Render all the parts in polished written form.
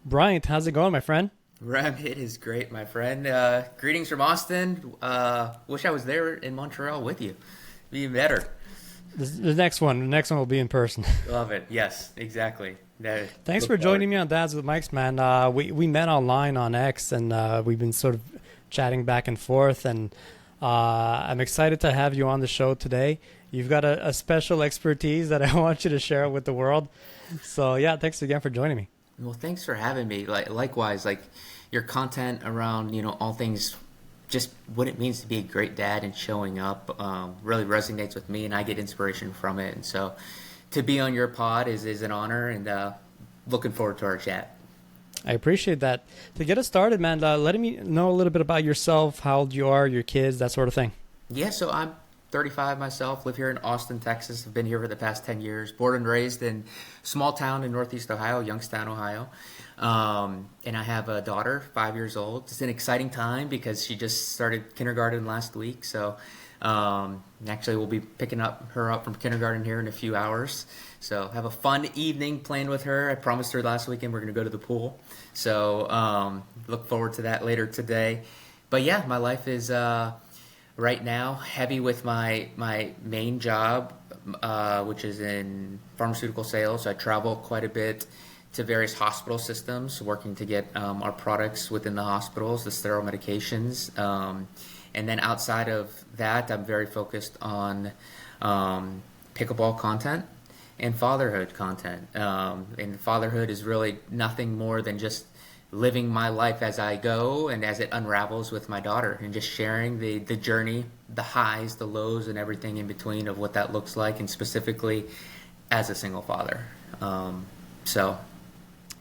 Bryant, how's it going, my friend? Ram, it is great, my friend. Greetings from Austin. Wish I was there in Montreal with you. Be better. The next one will be in person. Love it. Yes, exactly. Thanks Look for forward. joining me on Dads with Mikes, man. We met online on X, and we've been sort of chatting back and forth. And I'm excited to have you on the show today. You've got a special expertise that I want you to share with the world. So yeah, thanks again for joining me. Well, thanks for having me. Likewise, your content around all things, just what it means to be a great dad and showing up, really resonates with me, and I get inspiration from it. And so, to be on your pod is an honor, and looking forward to our chat. I appreciate that. To get us started, man, letting me know a little bit about yourself, how old you are, your kids, that sort of thing. Yeah, so I'm 35 myself, live here in Austin, Texas. I've been here for the past 10 years, born and raised in small town in Northeast Ohio, Youngstown, Ohio. And I have a daughter, 5 years old. It's an exciting time because she just started kindergarten last week. So actually, we'll be picking her up from kindergarten here in a few hours. So have a fun evening playing with her. I promised her last weekend we're going to go to the pool. So look forward to that later today. But yeah, my life is right now heavy with my main job, which is in pharmaceutical sales. So I travel quite a bit to various hospital systems, working to get our products within the hospitals, the sterile medications. And then outside of that, I'm very focused on pickleball content and fatherhood content. And fatherhood is really nothing more than just living my life as I go and as it unravels with my daughter, and just sharing the journey, the highs, the lows, and everything in between of what that looks like, and specifically as a single father. So,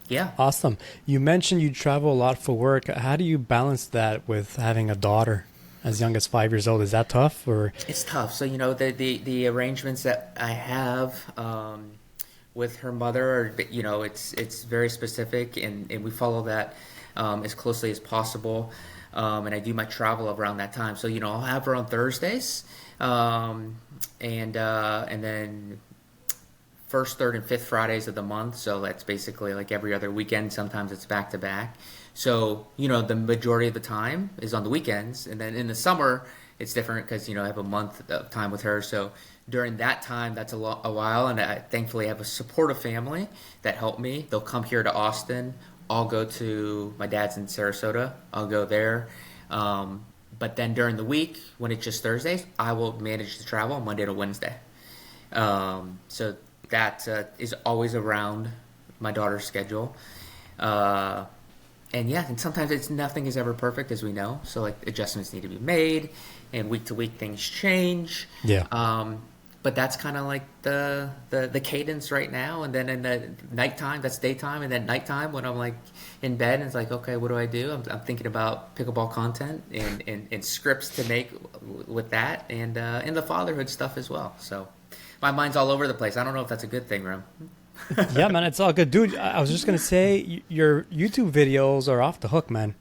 yeah. Awesome. You mentioned you travel a lot for work. How do you balance that with having a daughter as young as 5 years old? Is that tough or? It's tough. So the arrangements that I have with her mother are, it's very specific, and we follow that as closely as possible. And I do my travel around that time. So I'll have her on Thursdays, and then first, third, and fifth Fridays of the month. So that's basically like every other weekend. Sometimes it's back to back. So, the majority of the time is on the weekends. And then in the summer, it's different because, I have a month of time with her. So during that time, that's a while. And I thankfully have a supportive family that help me. They'll come here to Austin. I'll go to my dad's in Sarasota. I'll go there. But then during the week, when it's just Thursdays, I will manage to travel Monday to Wednesday. So that is always around my daughter's schedule. And yeah, and sometimes nothing is ever perfect, as we know. So like adjustments need to be made, and week to week things change. Yeah. But that's kind of like the cadence right now. And then in the nighttime, that's daytime, and then nighttime when I'm like in bed, and it's like, okay, what do I do? I'm thinking about pickleball content and scripts to make with that, and the fatherhood stuff as well. So my mind's all over the place. I don't know if that's a good thing, Ram. Yeah, man, it's all good. Dude, I was just going to say your YouTube videos are off the hook, man.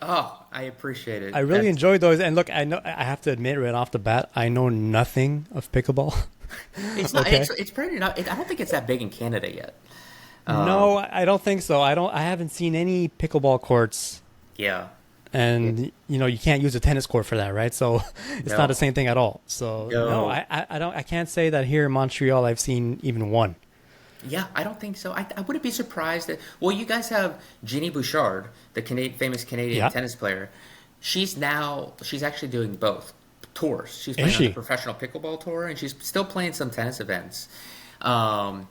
Oh, I appreciate I it. really That's enjoy those. And look, I have to admit right off the bat, I know nothing of pickleball. It's not. Okay. It's pretty. Not. I don't think it's that big in Canada yet. No, I don't think so. I haven't seen any pickleball courts, Yeah. It, and you can't use a tennis court for that, right? So it's not the no. same thing at all. So no, No. I don't, I can't say that here in Montreal I've seen even one. Yeah, I don't think so. I wouldn't be surprised that. Well, you guys have Jeannie Bouchard, the famous Canadian Yeah. tennis player. She's actually doing both tours. She's Is playing on the she? professional pickleball tour, and she's still playing some tennis events. Um,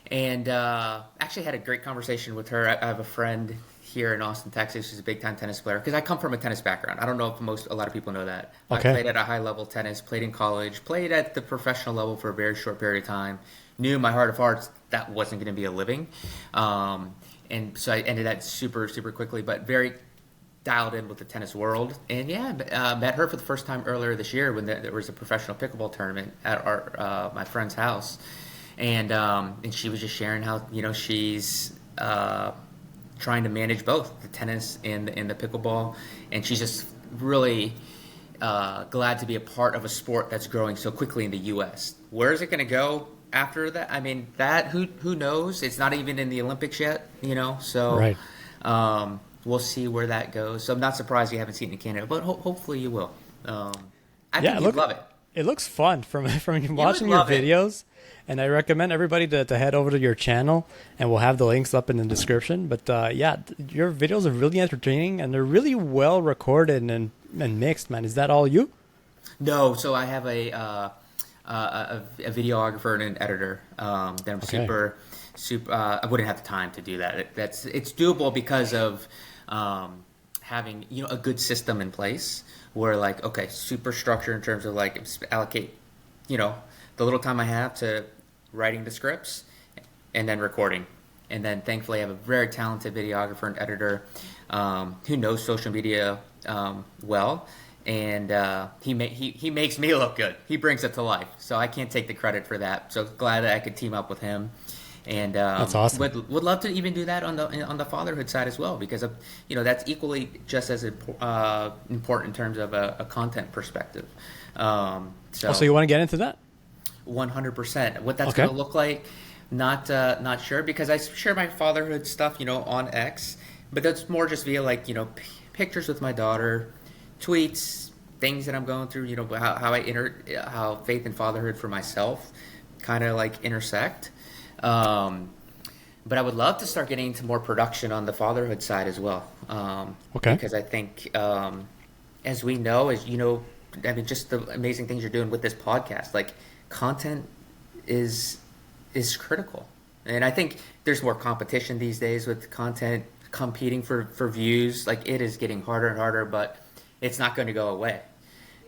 and actually had a great conversation with her. I have a friend here in Austin, Texas, who's a big time tennis player. Because I come from a tennis background. I don't know if a lot of people know that. I Okay. played at a high level tennis, played in college, played at the professional level for a very short period of time. Knew in my heart of hearts that wasn't going to be a living, and so I ended that super super quickly. But very dialed in with the tennis world. And yeah, met her for the first time earlier this year when there was a professional pickleball tournament at our my friend's house, and she was just sharing how she's trying to manage both the tennis and the pickleball, and she's just really glad to be a part of a sport that's growing so quickly in the U.S. Where is it going to go? after that. I mean, that who knows? It's not even in the Olympics yet, you know. So Right. we'll see where that goes. So I'm not surprised you haven't seen it in Canada, but hopefully you will. Um, I Yeah, think you'd look, love it. it looks fun from You would watching your love it. videos, and I recommend everybody to head over to your channel, and we'll have the links up in the description. But yeah, your videos are really entertaining, and they're really well recorded and mixed, man. Is that all you? No, so I have a videographer and an editor that I'm Okay. super. I wouldn't have the time to do that. It's doable because of having a good system in place where like okay, super structure in terms of like allocate the little time I have to writing the scripts and then recording. And then thankfully I have a very talented videographer and editor who knows social media well. And he makes me look good. He brings it to life. So I can't take the credit for that. So glad that I could team up with him. And That's awesome. would love to even do that on the fatherhood side as well because of that's equally just as important in terms of a content perspective. So Also, you want to get into that? 100%. What that's Okay. going to look like, not sure because I share my fatherhood stuff, on X, but that's more just via like pictures with my daughter, tweets, things that I'm going through. How faith and fatherhood for myself kind of like intersect. But I would love to start getting into more production on the fatherhood side as well. Okay. Because I think, as we know, I mean, just the amazing things you're doing with this podcast, like content is critical. And I think there's more competition these days with content competing for views. Like it is getting harder and harder, but it's not going to go away.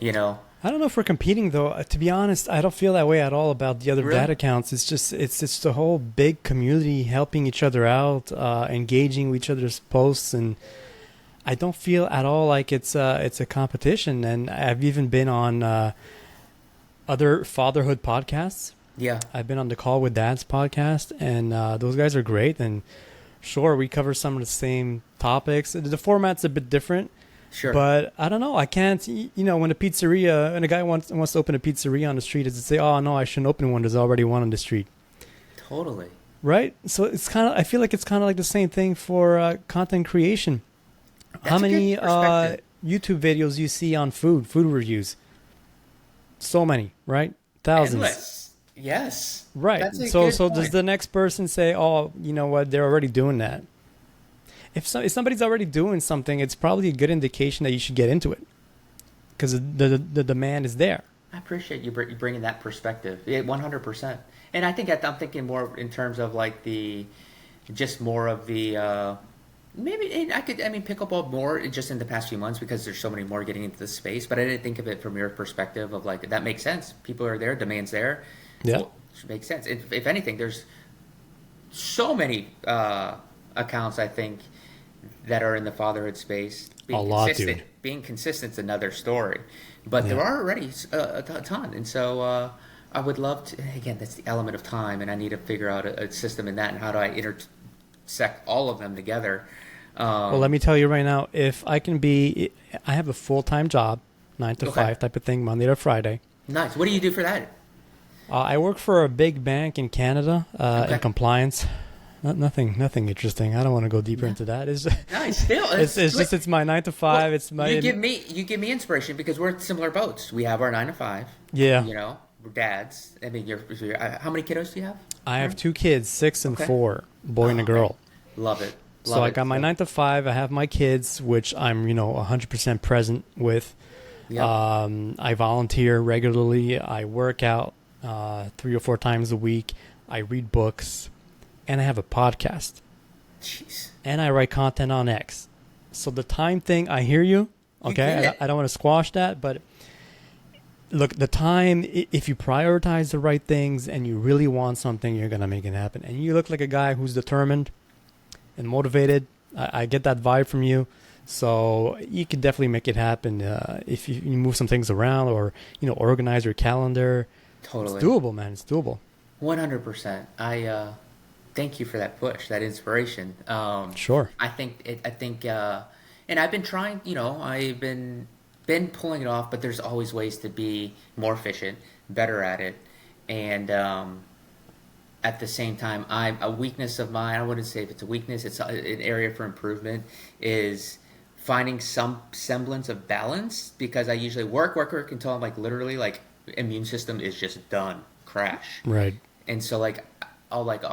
You know, I don't know if we're competing though. To be honest, I don't feel that way at all about the other really? dad accounts. It's a whole big community helping each other out, engaging with each other's posts, and I don't feel at all like it's a competition. And I've even been on other fatherhood podcasts. Yeah, I've been on the Call with Dads podcast, and those guys are great. And sure, we cover some of the same topics. The format's a bit different. sure. But I don't know. I can't. When when a guy wants to open a pizzeria on the street, does it say, "Oh no, I shouldn't open one. There's already one on the street." Totally. Right. So it's kind of. I feel like it's kind of like the same thing for content creation. How That's a many good perspective. YouTube videos you see on food reviews? So many, right? Thousands. Endless. Yes. Right. That's a So good does point. the next person say, "Oh, you know what? They're already doing that." If somebody's already doing something, it's probably a good indication that you should get into it because the demand is there. I appreciate you bringing that perspective. Yeah, 100%. And I think I'm thinking more in terms of like just more of the, maybe I mean, pickleball more just in the past few months because there's so many more getting into the space. But I didn't think of it from your perspective of like, that makes sense. People are there, demand's there. Yeah. Well, it makes sense. If anything, there's so many accounts, I think, that are in the fatherhood space. A lot, Consistent. dude. Being consistent's another story. But there Yeah. are already a ton. And so I would love to, again, that's the element of time, and I need to figure out a system in that and how do I intersect all of them together. Well, let me tell you right now, if I have a full-time job, 9 to 5 type of thing, Monday to Friday. Nice. What do you do for that? I work for a big bank in Canada in Okay. compliance. Nothing interesting. I don't want to go deeper into that. It's Nice. Still, it's my 9 to 5. Well, It's my you give me inspiration because we're in similar boats. We have our 9 to 5. yeah. We're dads. I mean, how many kiddos do you have? I have 2 kids, 6 and Okay. 4, boy and a Okay. girl. Love it. So I got my 9 to 5. I have my kids, which I'm 100% present with. Yeah. I volunteer regularly. I work out 3 or 4 times a week. I read books, and I have a podcast, Jeez. and I write content on X. So the time thing, I hear you. You Okay, get it. I don't want to squash that, but look, the time. If you prioritize the right things and you really want something, you're gonna make it happen. And you look like a guy who's determined and motivated. I get that vibe from you. So you can definitely make it happen if you move some things around or organize your calendar. Totally. It's doable, man. It's doable. 100%. I thank you for that push, that inspiration. Sure. I think, and I've been trying. I've been pulling it off, but there's always ways to be more efficient, better at it, and at the same time, I'm a weakness of mine. I wouldn't say if it's a weakness, it's an area for improvement, is finding some semblance of balance, because I usually work until I'm like literally like immune system is just done, crash. Right. And so like oh, like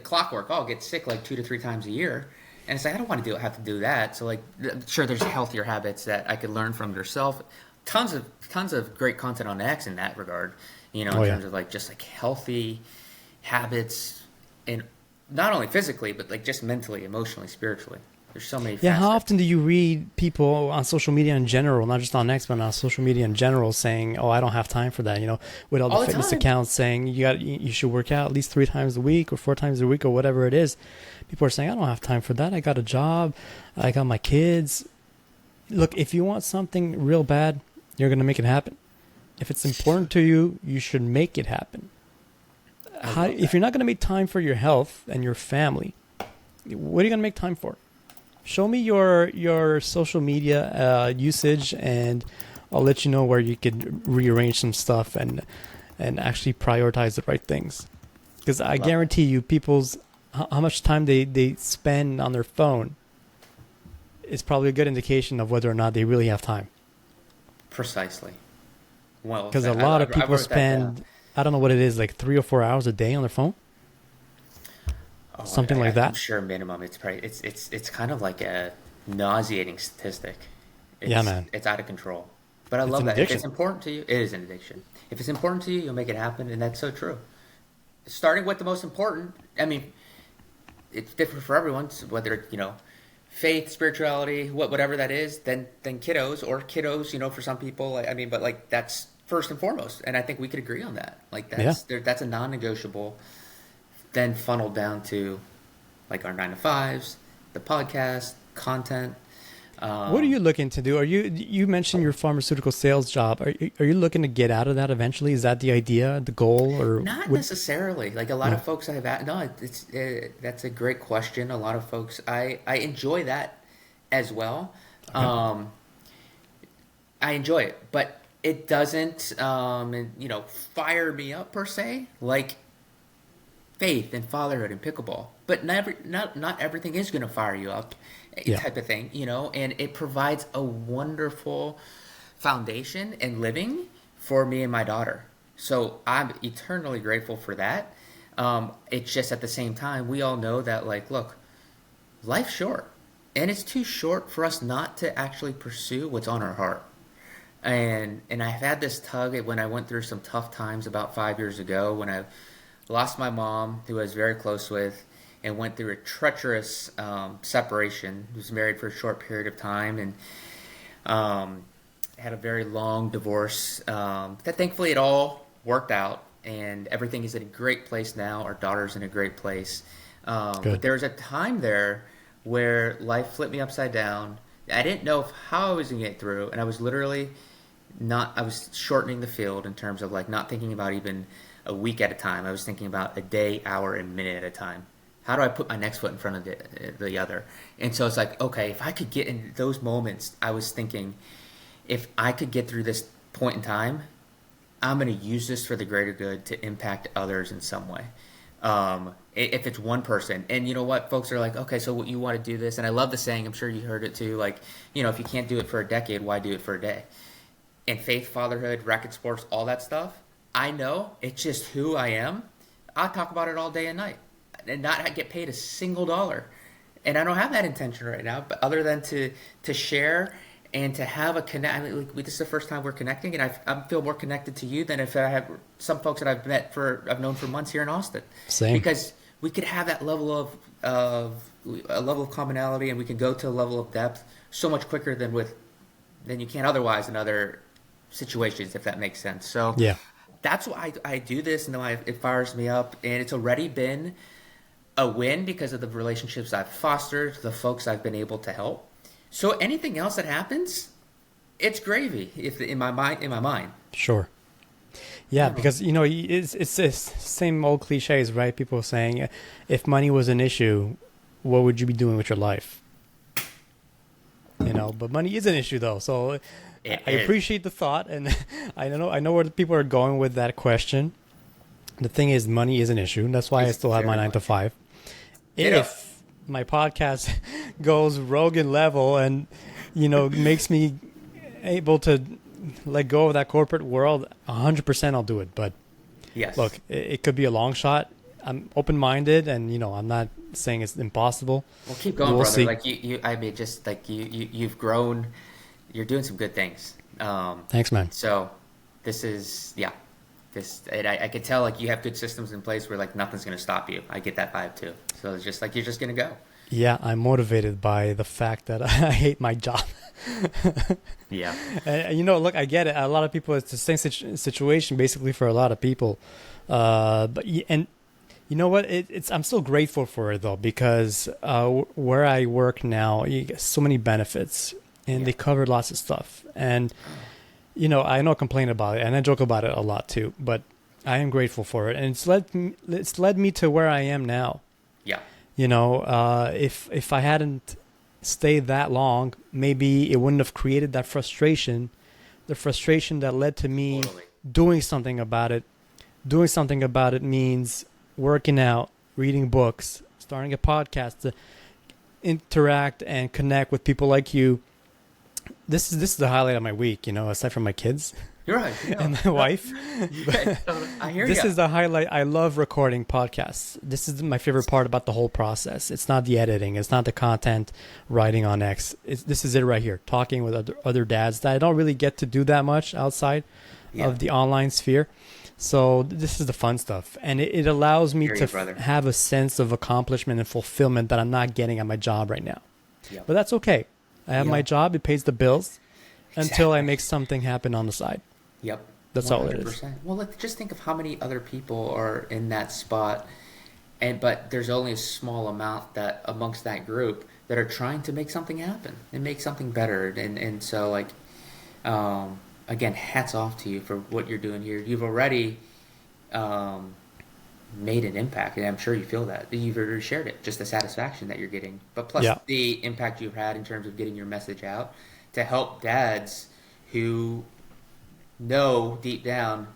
clockwork, I'll get sick like 2 to 3 times a year. And it's like I don't want to have to do that. So like sure, there's healthier habits that I could learn from yourself. Tons of great content on X in that regard, in terms of like just like healthy habits, and not only physically but like just mentally, emotionally, spiritually. There's so many Yeah, how facets. often do you read people on social media in general, not just on X, but on social media in general, saying, "Oh, I don't have time for that." With all the All the fitness time. accounts saying you should work out at least 3 times a week or 4 times a week or whatever it is. People are saying, "I don't have time for that. I got a job, I got my kids." Look, if you want something real bad, you're gonna make it happen. If it's important to you, you should make it happen. I love If that. you're not gonna make time for your health and your family, what are you gonna make time for? Show me your social media usage, and I'll let you know where you could rearrange some stuff and actually prioritize the right things. Because I Love that. guarantee you, people's how much time they spend on their phone is probably a good indication of whether or not they really have time. Precisely. Well Because a said. lot of I people wrote that down. spend, I don't know what it is, like 3 or 4 hours a day on their phone, Oh, something like I'm that. sure minimum. It's probably it's kind of like a nauseating statistic. Yeah, man, It's out of control. But I it's love an that. If it's addiction. important to you, it is an addiction. If it's important to you, you'll make it happen, and that's so true. Starting with the most important. I mean, it's different for everyone. So whether faith, spirituality, whatever that is, then kiddos. For some people, I mean, but like that's first and foremost, and I think we could agree on that. Like Yeah. that's a non-negotiable. Then funneled down to like our 9 to 5s, the podcast, content. What are Um, you looking to do? You mentioned your pharmaceutical sales job. Are you looking to get out of that eventually? Is that the idea, the goal, or Not what? necessarily. Like a lot No. of folks I've at, no, that's a great question. A lot of folks, I enjoy that as well. Okay. Um, I enjoy it, but it doesn't, fire me up per se. Like faith and fatherhood and pickleball. But not everything is going to fire you up, Yeah. type of thing, and it provides a wonderful foundation and living for me and my daughter. So I'm eternally grateful for that. It's just at the same time, we all know that, like, look, life's short. And it's too short for us not to actually pursue what's on our heart. And I've had this tug when I went through some tough times about 5 years ago when I lost my mom, who I was very close with, and went through a treacherous separation. I was married for a short period of time, and had a very long divorce. That thankfully it all worked out, and everything is in a great place now. Our daughter's in a great place. But Good. there was a time there where life flipped me upside down. I didn't know how I was going to get through, and I was literally I was shortening the field in terms of like not thinking about even a week at a time. I was thinking about a day, hour, and minute at a time. How do I put my next foot in front of the other? And so it's like, okay, if I could get in those moments, I was thinking, if I could get through this point in time, I'm going to use this for the greater good to impact others in some way. If it's one person, and you know what, folks are like, okay, so you want to do this, and I love the saying. I'm sure you heard it too. Like, if you can't do it for a decade, why do it for a day? And faith, fatherhood, racket sports, all that stuff. I know it's just who I am. I talk about it all day and night, and not get paid a single dollar. And I don't have that intention right now, but other than to share and to have a connect. I mean, like, this is the first time we're connecting, and I feel more connected to you than if I have some folks that I've known for months here in Austin, Same. because we could have that level of a level of commonality, and we can go to a level of depth so much quicker than you can otherwise in other situations, if that makes sense. So Yeah. that's why I do this, and it fires me up, and it's already been a win because of the relationships I've fostered, the folks I've been able to help. So anything else that happens, it's gravy. If in my mind. Sure. Yeah, because it's the same old cliches, right? People saying, if money was an issue, what would you be doing with your life? But money is an issue though. So It I is. appreciate the thought, and I know where the people are going with that question. The thing is, money is an issue. That's why I It's still have my very nine to much. five. Ditto. If my podcast goes Rogan level and makes me able to let go of that corporate world, 100% I'll do it. But Yes. look, it could be a long shot. I'm open minded, and I'm not saying it's impossible. Well, keep going, We'll brother. see. Like I mean, just like you've grown. You're doing some good things. Thanks, man. So this is, yeah, and I could tell like you have good systems in place where like nothing's gonna stop you. I get that vibe too. So it's just like you're just gonna go. Yeah, I'm motivated by the fact that I hate my job. Yeah. And, look, I get it. A lot of people, it's the same situation basically for a lot of people. And you know what? I'm still grateful for it though, because where I work now, you get so many benefits, and Yeah. they cover lots of stuff. And I know I complain about it, and I joke about it a lot too. But I am grateful for it, and it's led me to where I am now. Yeah. If I hadn't stayed that long, maybe it wouldn't have created that frustration, the frustration that led to me Totally. doing something about it. Doing something about it means working out, reading books, starting a podcast to interact and connect with people like you. This is the highlight of my week, aside from my kids You're right. and my wife. Yeah, I hear This you. is the highlight. I love recording podcasts. This is my favorite part about the whole process. It's not the editing. It's not the content writing on X. This is it right here. Talking with other dads that I don't really get to do that much outside Yeah. of the online sphere. So this is the fun stuff. And it allows me Hear to you, brother. have a sense of accomplishment and fulfillment that I'm not getting at my job right now. Yep. But that's okay. I have my Yep. job. It pays the bills until I Exactly. make something happen on the side. Yep. That's all it is. 100%. Well, just think of how many other people are in that spot, but there's only a small amount that amongst that group that are trying to make something happen and make something better. And so like, again, hats off to you for what you're doing here. You've already made an impact, and I'm sure you feel that. You've already shared it, just the satisfaction that you're getting, but plus Yeah. the impact you've had in terms of getting your message out to help dads who know deep down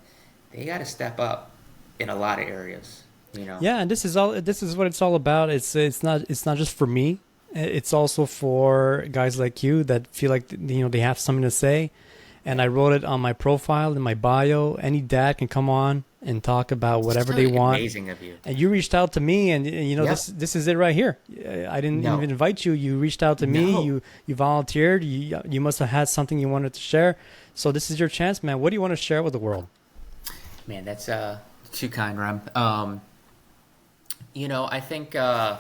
they got to step up in a lot of areas. Yeah, and this is what it's all about. It's not just for me. It's also for guys like you that feel like they have something to say. And I wrote it on my profile in my bio. Any dad can come on and talk about whatever It's they really want. amazing of you. And you reached out to me, and Yep. this is it right here. I didn't No. even invite you. You reached out to me. No. You volunteered. You must have had something you wanted to share. So this is your chance, man. What do you want to share with the world? Man, that's too kind, Rem. I think kind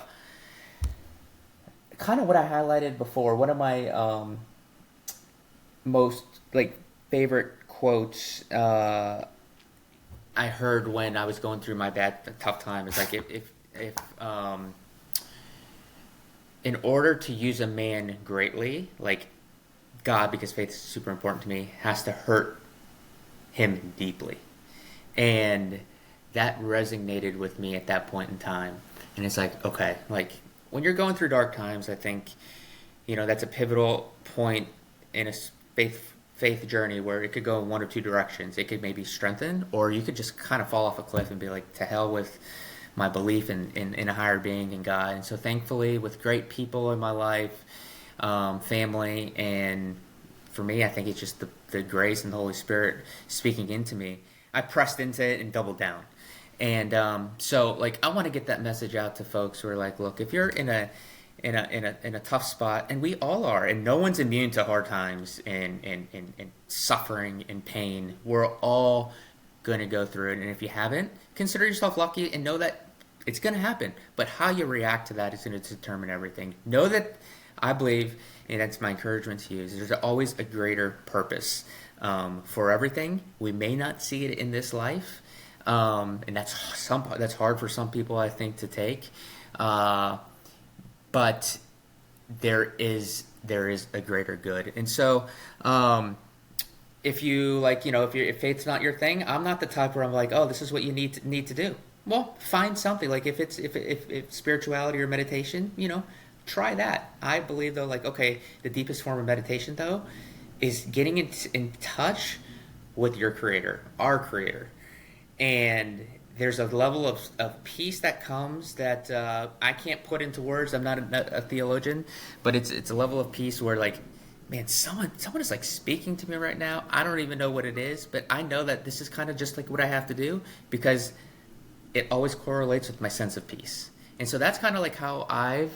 of what I highlighted before. One of my most like favorite quotes I heard when I was going through my tough time is like if in order to use a man greatly, like God, because faith is super important to me, has to hurt him deeply. And that resonated with me at that point in time. And it's like, okay, like when you're going through dark times, I think, that's a pivotal point in a faith journey where it could go in one or two directions. It could maybe strengthen, or you could just kind of fall off a cliff and be like, to hell with my belief in a higher being and God. And so thankfully, with great people in my life, family, and for me, I think it's just the grace and the Holy Spirit speaking into me. I pressed into it and doubled down. And so like I want to get that message out to folks who are like, look, if you're in a tough spot, and we all are, and no one's immune to hard times and suffering and pain. We're all going to go through it. And if you haven't, consider yourself lucky and know that it's going to happen. But how you react to that is going to determine everything. Know that I believe, and that's my encouragement to you, is there's always a greater purpose for everything. We may not see it in this life, and that's hard for some people, I think, to take. But there is a greater good. And so if you if faith's not your thing, I'm not the type where I'm like, oh, this is what you need to do. Well, find something. Like if it's spirituality or meditation, try that. I believe though, like, okay, the deepest form of meditation though is getting in touch with your creator, our creator. And there's a level of peace that comes that I can't put into words. I'm not a theologian, but it's a level of peace where like, man, someone is like speaking to me right now. I don't even know what it is, but I know that this is kind of just like what I have to do because it always correlates with my sense of peace. And so that's kind of like how I've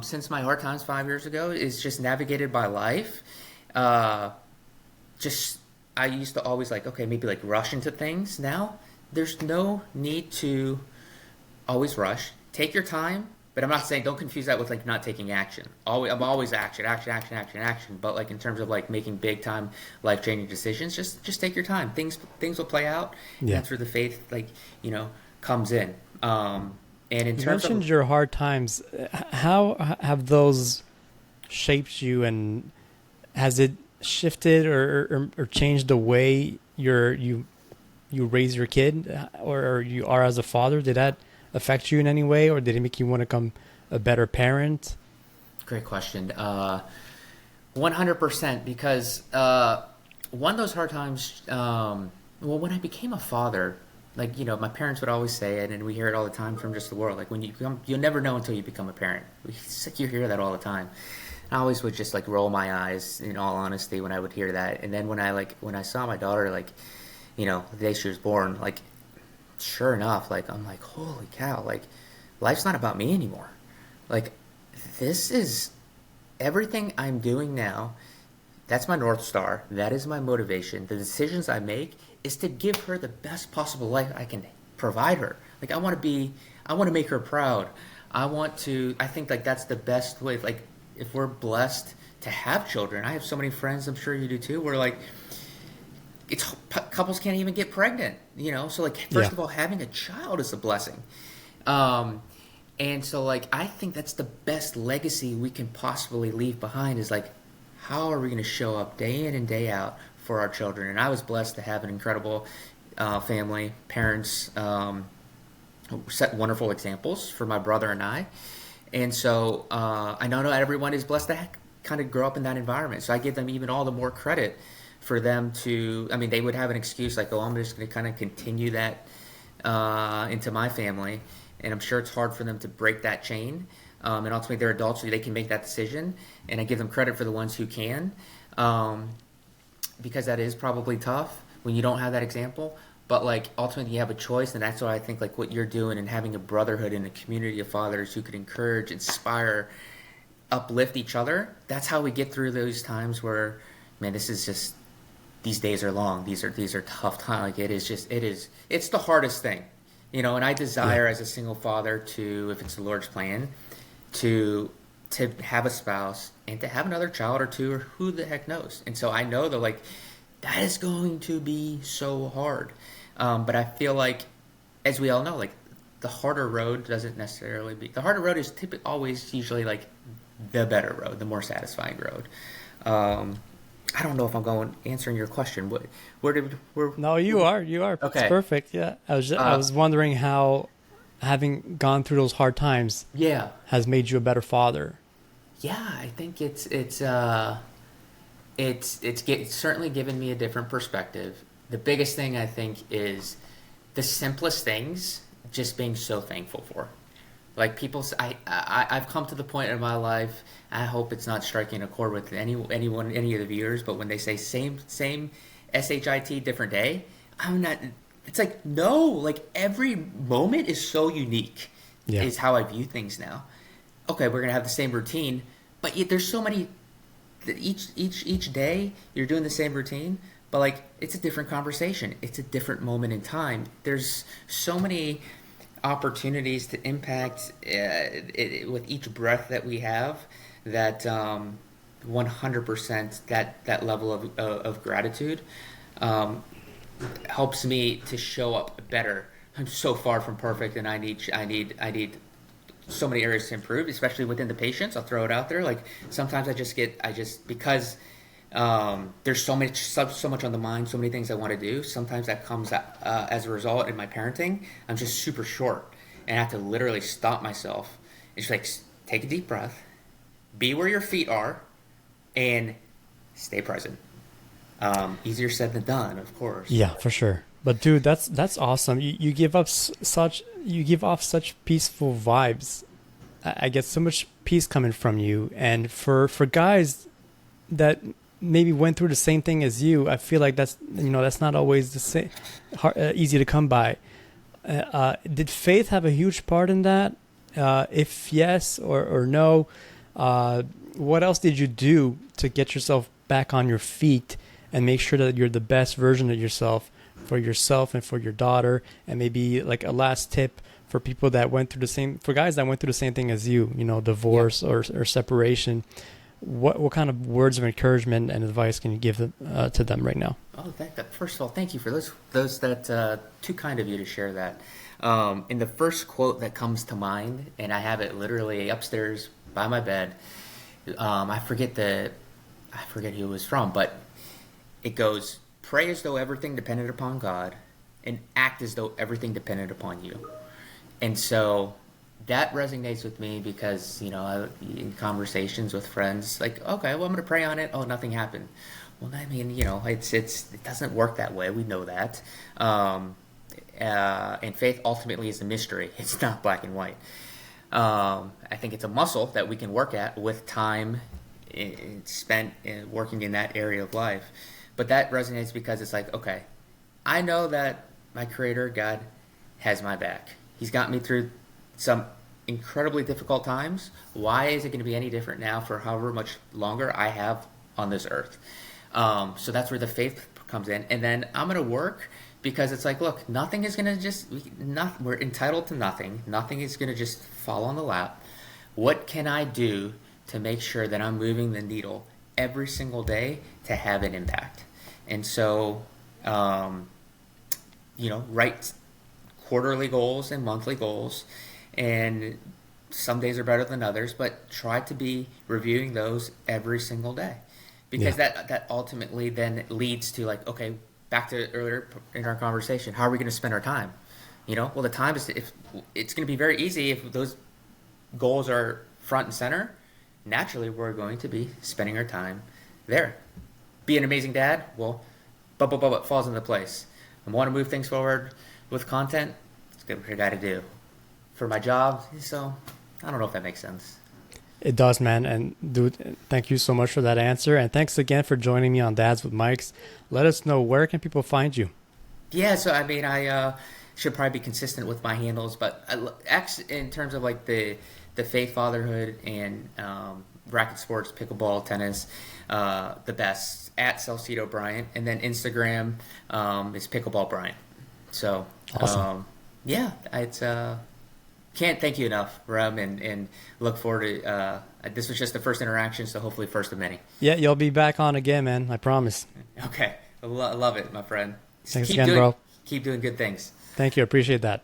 since my hard times 5 years ago is just navigated by life. Just I used to always like, okay, maybe like rush into things. Now there's no need to always rush. Take your time, but I'm not saying don't confuse that with like not taking action. I'm always action, action, action, action, action. But like in terms of like making big time life changing decisions, just take your time. Things will play out, and Yeah. that's where the faith comes in. And in You terms mentioned of your hard times. How have those shaped you, and has it shifted or changed the way you raise your kid, or you are as a father? Did that affect you in any way, or did it make you want to become a better parent? Great question. 100% because one of those hard times. Well, when I became a father, like my parents would always say it, and we hear it all the time from just the world. Like when you become, you'll never know until you become a parent. You hear that all the time. I always would just like roll my eyes in all honesty when I would hear that. And then when I saw my daughter, like the day she was born, like sure enough, like I'm like, holy cow, like life's not about me anymore. Like this is everything I'm doing now. That's my North Star. That is my motivation. The decisions I make is to give her the best possible life I can provide her. Like I want to make her proud. I think like that's the best way. Like if we're blessed to have children, I have so many friends, I'm sure you do too, where like couples can't even get pregnant, So like Yeah. first of all, having a child is a blessing. And so like I think that's the best legacy we can possibly leave behind is like how are we going to show up day in and day out for our children? And I was blessed to have an incredible family, parents, set wonderful examples for my brother and I. And so I know not everyone is blessed to kind of grow up in that environment. So I give them even all the more credit for them to, I mean, they would have an excuse like, oh, I'm just going to kind of continue that into my family. And I'm sure it's hard for them to break that chain. And ultimately they're adults, so they can make that decision. And I give them credit for the ones who can, because that is probably tough when you don't have that example. But like ultimately you have a choice, and that's why I think like what you're doing and having a brotherhood and a community of fathers who could encourage, inspire, uplift each other. That's how we get through those times where, man, this is just these days are long. These are tough times. Like it's the hardest thing, And I Yeah. desire as a single father to, if it's the Lord's plan, to have a spouse and to have another child or two, or who the heck knows. And so I know that like that is going to be so hard. But I feel like, as we all know, like the harder road doesn't necessarily be the harder road is typically always usually like the better road, the more satisfying road. I don't know if I'm going answering your question. Where No, you are. It's okay? perfect. Yeah. I Uh, was wondering how having gone through those hard times yeah, has made you a better father. yeah. I think it's certainly given me a different perspective. The biggest thing I think is the simplest things, just being so thankful for. Like I've come to the point in my life. I hope it's not striking a chord with anyone, any of the viewers. But when they say same shit different day, I'm not. It's like no. Like every moment is so unique. Yeah. Is how I view things now. Okay, we're gonna have the same routine, but yet there's so many. Each day you're doing the same routine, but like it's a different conversation. It's a different moment in time. There's so many opportunities to impact with each breath that we have that 100% that level of gratitude um, helps me to show up better. I'm so far from perfect, and I need so many areas to improve, especially within the patients. I'll throw it out there. Like sometimes I just because there's so much on the mind, so many things I want to do. Sometimes that comes as a result in my parenting. I'm just super short, and I have to literally stop myself. It's just like take a deep breath, be where your feet are, and stay present. Easier said than done, of course. Yeah, for sure. But dude, that's awesome. You give up such you give off such peaceful vibes. I get so much peace coming from you. And for guys that maybe went through the same thing as you, I feel like that's not always the same easy to come by. Did faith have a huge part in that? If yes or no, what else did you do to get yourself back on your feet and make sure that you're the best version of yourself and for your daughter? And maybe like a last tip for people that went through for guys that went through the same thing as you, divorce or separation. What kind of words of encouragement and advice can you give to them right now? Oh, first of all, thank you for those that too kind of you to share that. And the first quote that comes to mind, and I have it literally upstairs by my bed. I forget who it was from, but it goes, "Pray as though everything depended upon God, and act as though everything depended upon you." And so that resonates with me because, in conversations with friends, like, okay, well, I'm going to pray on it. Oh, nothing happened. Well, I mean, it doesn't work that way. We know that. And faith ultimately is a mystery. It's not black and white. I think it's a muscle that we can work at with time spent working in that area of life. But that resonates because it's like, okay, I know that my Creator, God, has my back. He's got me through some incredibly difficult times. Why is it going to be any different now for however much longer I have on this earth? So that's where the faith comes in. And then I'm going to work because it's like, look, nothing is going to we're entitled to nothing. Nothing is going to just fall on the lap. What can I do to make sure that I'm moving the needle every single day to have an impact? And so, write quarterly goals and monthly goals, and some days are better than others, but try to be reviewing those every single day, because that ultimately then leads to, like, okay, back to earlier in our conversation, how are we going to spend our time? Well, the time is, if it's going to be very easy if those goals are front and center, naturally we're going to be spending our time there. Be an amazing dad, well, but falls into place. I want to move things forward with content, it's what I got to do. For my job, so I don't know if that makes sense. It does, man. And dude, thank you so much for that answer. And thanks again for joining me on Dads with Mikes. Let us know, where can people find you? Yeah, so I mean, I should probably be consistent with my handles, but in terms of like the faith, fatherhood, and racket sports, pickleball, tennis, the best at Salcedo Bryant, and then Instagram is pickleball Bryant. So awesome. It's can't thank you enough, Rob, and look forward to this was just the first interaction, so hopefully first of many. Yeah, you'll be back on again, man. I promise. Okay, I love it, my friend. Thanks again, bro. Keep doing good things. Thank you. I appreciate that.